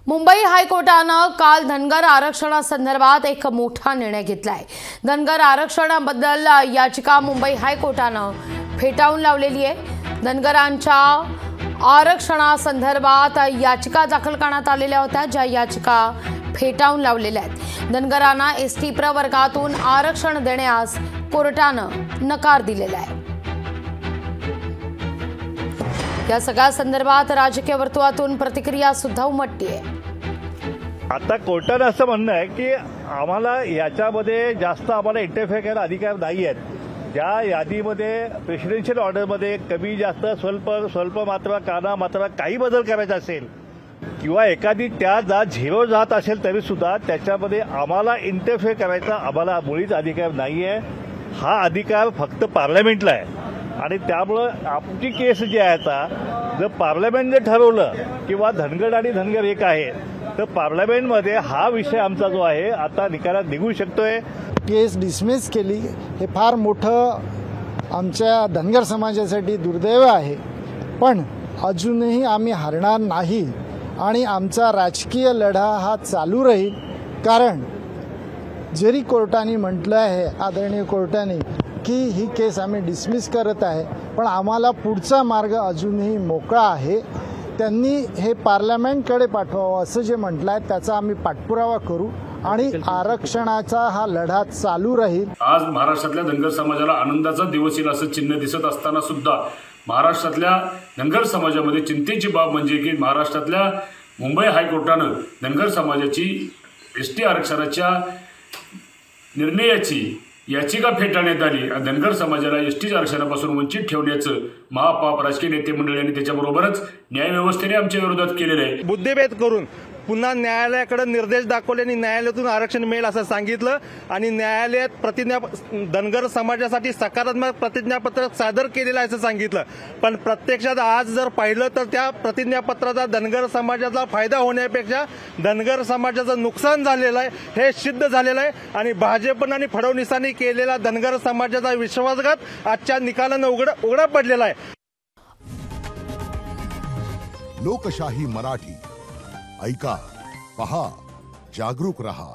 मुंबई हायकोर्टानं काल धनगर आरक्षणासंदर्भात एक मोठा निर्णय घेतलाय। धनगर आरक्षणाबद्दल याचिका मुंबई हायकोर्टानं फेटाळून लावलेली आहे। धनगरांच्या आरक्षणासंदर्भात याचिका दाखल करण्यात आलेल्या होत्या, ज्या याचिका फेटाळून लावलेल्या आहेत। धनगरांना एसटी प्रवर्गातून आरक्षण देण्यास कोर्टानं नकार दिलेला आहे। या सगळ्या संदर्भात राजकीय वर्तुळातून प्रतिक्रिया सुद्धा उमटते। आता कोर्टानं असं म्हणणं आहे की आम्हाला याच्यामध्ये जास्त आम्हाला इंटरफेअर करायला अधिकार नाही आहेत। ज्या यादीमध्ये प्रेसिडेन्शियल ऑर्डरमध्ये कमी जास्त स्वल्प मात्रा काना मात्रा काही बदल करायचा असेल किंवा एखादी त्या जात झिरो जात असेल तरी सुद्धा त्याच्यामध्ये आम्हाला इंटरफेअर करायचा आम्हाला मुळीच अधिकार नाही आहे। हा अधिकार फक्त पार्लमेंटला आहे आणि त्यामुळं आमची केस जी आहे आता जर पार्लमेंटने ठरवलं किंवा धनगर आणि धनगर एक आहे तर पार्लमेंटमध्ये हा विषय आमचा जो आहे आता निकालात निघू शकतोय। केस डिसमिस केली हे फार मोठं आमच्या धनगर समाजासाठी दुर्दैव आहे, पण अजूनही आम्ही हरणार नाही आणि आमचा राजकीय लढा हा चालू राहील। कारण जरी कोर्टाने म्हटलं आहे, आदरणीय कोर्टाने, की ही केस आम्ही डिसमिस करत आहे, पण आम्हाला पुढचा मार्ग अजूनही मोकळा आहे। त्यांनी हे पार्लमेंटकडे पाठवावं असं जे म्हटलं आहे त्याचा आम्ही पाठपुरावा करू आणि आरक्षणाचा हा लढा चालू राहील। आज महाराष्ट्रातल्या धनगर समाजाला आनंदाचा दिवस येईल असं चिन्ह दिसत असताना सुद्धा महाराष्ट्रातल्या धनगर समाजामध्ये चिंतेची बाब म्हणजे की महाराष्ट्रातल्या मुंबई हायकोर्टानं धनगर समाजाची एसटी आरक्षणाच्या निर्णयाची याचिका फेटाळण्यात आली। धनगर समाजाला एसटी आरक्षणापासून वंचित ठेवण्याचं महापाप राजकीय नेते मंडळी आणि त्याच्याबरोबरच न्यायव्यवस्थेने आमच्या विरोधात केलेलं आहे। बुद्धिभेद करून पुन्हा न्यायालयाकडे निर्देश दाखवले आणि न्यायालयातून आरक्षण मिळेल असं सांगितलं आणि न्यायालयात धनगर समाजासाठी सकारात्मक प्रतिज्ञापत्र सादर केलेलं आहे असं सांगितलं। पण प्रत्यक्षात आज जर पाहिलं तर त्या प्रतिज्ञापत्राचा धनगर समाजाचा फायदा होण्यापेक्षा धनगर समाजाचं नुकसान झालेलं आहे हे सिद्ध झालेलं आहे आणि भाजपनं आणि फडणवीसांनी केलेला धनगर समाजाचा विश्वासघात आजच्या निकालानं उघडा पडलेला आहे। लोकशाही मराठी ऐका, पहा, जागरूक रहा।